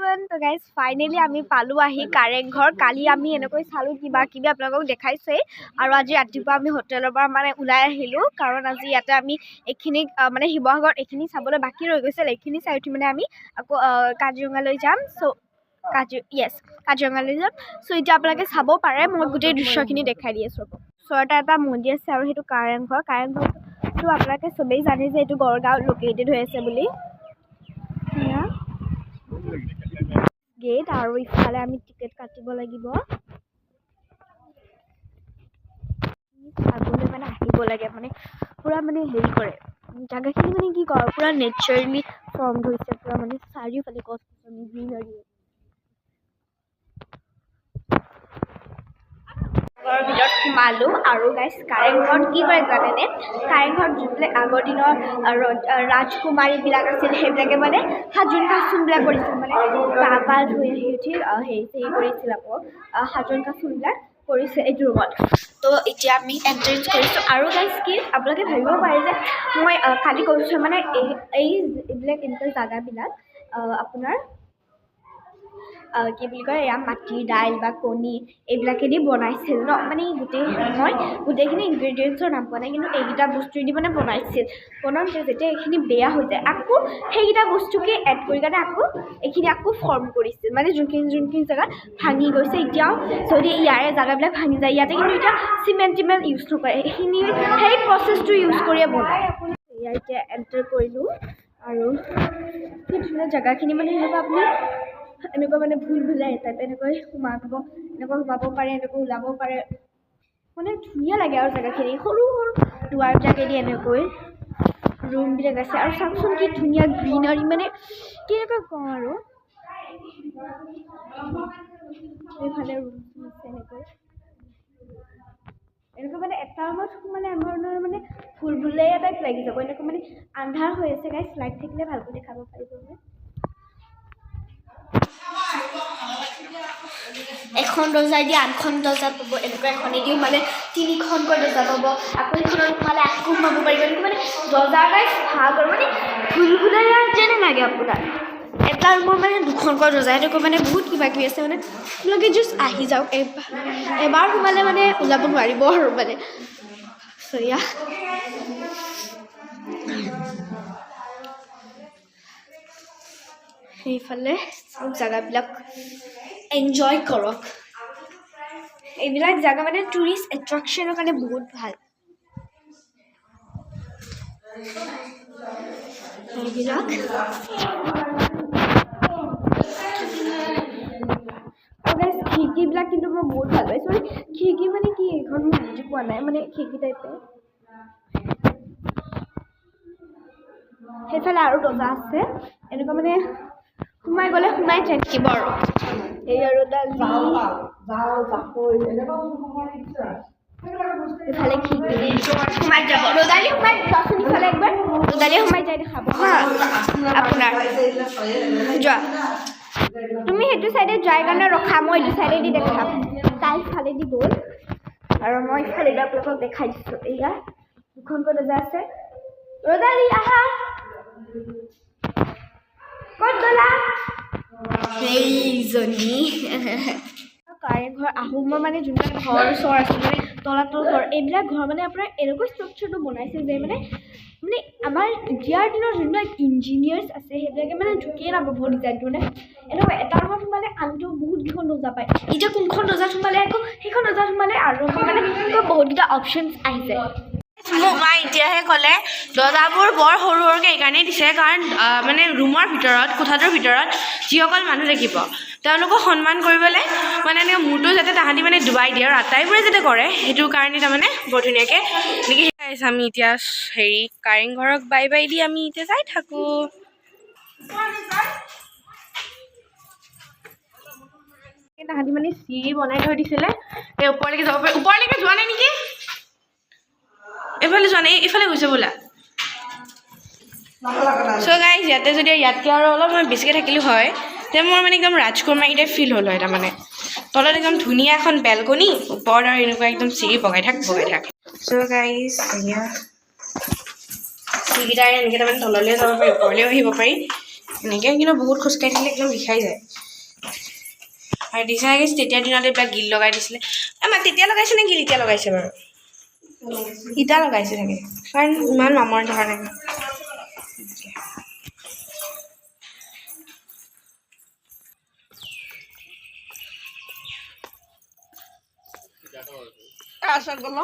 everyone তো guys finally আমি পালোঁ আহি কাৰেংঘৰ কালি আমি এনেকৈ চালোঁ কিবা কিবি আপোনালোকক দেখাইছোৱেই আৰু আজি ৰাতিপুৱা আমি হোটেলৰ পৰা মানে ওলাই আহিলোঁ কাৰণ আজি ইয়াতে আমি এইখিনি মানে শিৱসাগৰত এইখিনি চাবলৈ বাকী ৰৈ গৈছিল এইখিনি চাই উঠি মানে আমি আকৌ কাজিৰঙালৈ যাম কাজিৰঙালৈ যাম চ' এতিয়া আপোনালোকে চাব পাৰে মই গোটেই দৃশ্যখিনি দেখাই দি আছোঁ ওচৰতে এটা মন্দিৰ আছে আৰু সেইটো কাৰেংঘৰটো আপোনালোকে চবেই জানে যে এইটো গড়গাঁৱত লোকেটেড হৈ আছে বুলি গেট আৰু ইফালে আমি টিকেট কাটিব লাগিব আগলৈ মানে আহিব লাগে মানে পুৰা মানে হেৰি কৰে জাগাখিনি মানে কি কৰে পুৰা নেচাৰেলি ফৰ্ম হৈছে পুৰা মানে চাৰিওফালে গছ গছনি গ্ৰীনাৰী ভিতৰত সোমালোঁ আৰু গাইজ কাৰেংঘৰত কি কৰে জানেনে কাৰেংঘৰত যোনবিলাক আগৰ দিনৰ ৰাজকুমাৰীবিলাক আছিল সেইবিলাকে মানে সাজোন কাচোনবিলাক কৰিছিল মানে গা পা ধুই আহি উঠি হেৰি কৰিছিল আকৌ সাজোন কাচোনবিলাক কৰিছে এইটো ৰুমত তো এতিয়া আমি এণ্ট্ৰেঞ্চ কৰিছোঁ আৰু গাইজ কি আপোনালোকে ভাবিব পাৰে যে মই কালি কৈছোঁ মানে এইবিলাক এনেকুৱা জাগাবিলাক আপোনাৰ কি বুলি কয় এয়া মাটিৰ দাইল বা কণী এইবিলাকেদি বনাইছিল ন মানে মই গোটেইখিনি ইনগ্ৰেডিয়েণ্টছৰ নাম পোৱা নাই কিন্তু এইকেইটা বস্তুৱেদি মানে বনাওঁতে যেতিয়া এইখিনি বেয়া হৈ যায় আকৌ সেইকেইটা বস্তুকে এড কৰি কাৰণে এইখিনি আকৌ ফৰ্ম কৰিছিল মানে যোনখিনি জেগাত ভাঙি গৈছে এতিয়াও যদি ইয়াৰে জেগাবিলাক ভাঙি যায় ইয়াতে কিন্তু এতিয়া চিমেণ্ট ইউজ নকৰে এইখিনি সেই প্ৰচেছটো ইউজ কৰিয়ে বনায় এয়া এতিয়া এণ্টাৰ কৰিলোঁ আৰু কি ধুনীয়া জেগাখিনি মানে সেনেকুৱা আপুনি এনেকুৱা মানে ভুল টাইপ এনেকৈ সোমাব পাৰে এনেকৈ ওলাব পাৰে মানে ধুনীয়া লাগে আৰু জেগাখিনি সৰু সৰু দুৱাৰবিলাকেদি এনেকৈ ৰুমবিলাক আছে আৰু চাওকচোন কি ধুনীয়া গ্ৰীনাৰী মানে কেনেকৈ কওঁ আৰু এইফালে ৰুম আছে এনেকৈ মানে এটা ৰুমত সোমালে আমাৰ মানে ভুলভুলেয়া টাইপ লাগি যাব এনেকৈ মানে আন্ধাৰ হৈ আছে গাইজ লাইট থাকিলে ভালকৈ দেখাব পাৰিব এখন দৰ্জাই দি আনখন দৰ্জা পাব এনেকুৱা এখনেদিও মানে তিনিখনকৈ দৰ্জা পাব আকৌ সেইখনত সোমালে আকৌ সোমাব পাৰিব এনেকৈ মানে দৰ্জা গাইজ ভাগ আৰু মানে ভুলভুলেয়া যেনে লাগে আপোনাৰ এটা ৰুমৰ মানে দুখনকৈ দৰ্জা এনেকৈ মানে বহুত কিবা কিবি আছে মানে আপোনালোকে জাষ্ট আহি যাওক এবাৰ সোমালে মানে ওলাব নোৱাৰিব আৰু মানে চৰিয়া সেইফালে চব জেগাবিলাক এনজয় কৰক এইবিলাক জেগা মানে টুৰিষ্ট এট্ৰেকশ্যনৰ কাৰণে বহুত ভাল এইবিলাক খিৰিকীবিলাক কিন্তু মই বহুত ভাল পাইছোঁ মানে খিৰিকী মানে কি এইখন মই বুজি পোৱা নাই মানে খিৰিকী টাইপে সেইফালে আৰু দৰ্জা আছে এনেকুৱা মানে সোমাই গ'লে সোমাই থাকিব আৰু এই আৰু ইফালে খিৰিকী সোমাই যাব ৰ'দালি সোমাই যাওঁচোন ইফালে একবাৰ ৰ'দালিয়ে সোমাই যায় দেখাব হা আপোনাৰ যোৱা তুমি সেইটো চাইডে যাই কাৰণে ৰখা মই এইটো চাইডেদি দেখাম তাই ইফালেদি গ'ল আৰু মই ইফালেদি আপোনালোকক দেখাই দিছোঁ এয়া দুখনকৈ দৰ্জা আছে ৰ'দালি আহা ক'ত গ'লা সেইজনী কাৰেংঘৰ আহোমৰ মানে যোনবিলাক ঘৰ চৰ আছে মানে তলাতল ঘৰ এইবিলাক ঘৰ মানে আপোনাৰ এনেকুৱা ষ্ট্ৰাকচাৰটো বনাইছে যে মানে আমাৰ এতিয়াৰ দিনৰ যোনবিলাক ইঞ্জিনিয়াৰ্ছ আছে সেইবিলাকে মানে ঢুকিয়ে নাপাব ডিজাইনটো মানে এনেকুৱা এটা ৰুমত সোমালে আনটো বহুতকেইখন দৰ্জা পায় এতিয়া কোনখন দৰ্জাত সোমালে আকৌ সেইখন দৰ্জাত সোমালে আৰু মানে বহুতকেইটা অপশ্যনছ আহিছে মোক মায়ে এতিয়াহে ক'লে দৰ্জাবোৰ বৰ সৰু সৰুকৈ এইকাৰণেই দিছে কাৰণ মানে ৰুমৰ ভিতৰত কোঠাটোৰ ভিতৰত যিসকল মানুহ থাকিব তেওঁলোকক সন্মান কৰিবলৈ মানে এনেকৈ মূৰটো যাতে তাহাঁতি মানে ডুবাই দিয়ে আৰু আটাইবোৰে যাতে কৰে সেইটো কাৰণে তাৰমানে বৰ ধুনীয়াকৈ এনেকৈ শিকাই আছে আমি এতিয়া হেৰি কাৰেংঘৰক বাই দি আমি এতিয়া যাই থাকোঁ তাহাঁতি মানে চিৰি বনাই থৈ দিছিলে এই ওপৰলৈকে যাব পাৰি ওপৰলৈকে যোৱা নাই নেকি এইফালে যোৱা নাই এইফালে গৈছে বোলা চ' গাইজ ইয়াতে যদি ইয়াতকৈ আৰু অলপ মই বেছিকৈ থাকিলোঁ হয় তে মোৰ মানে একদম ৰাজকুমাৰী টাইপ ফিল হ'ল হয় তাৰমানে তলত একদম ধুনীয়া এখন বেলকনি ওপৰত আৰু এনেকুৱা একদম চিৰি বগাই থাক চ' গাইজ এয়া চিৰিকেইটাৰে এনেকৈ তাৰমানে তললৈও যাব পাৰি ওপৰলৈও আহিব পাৰি এনেকৈ কিন্তু বহুত খোজকাঢ়ি থাকিলে একদম বিষাই যায় আৰু দিছা গেছ তেতিয়া দিনত এইবিলাক গিল লগাই দিছিলে আমাৰ তেতিয়া লগাইছে নে গিল এতিয়া লগাইছে বাৰু ইটা লগাইছে চাগে কাৰণ ইমান মামৰ ধৰা নাই আচ্ছা গ'ল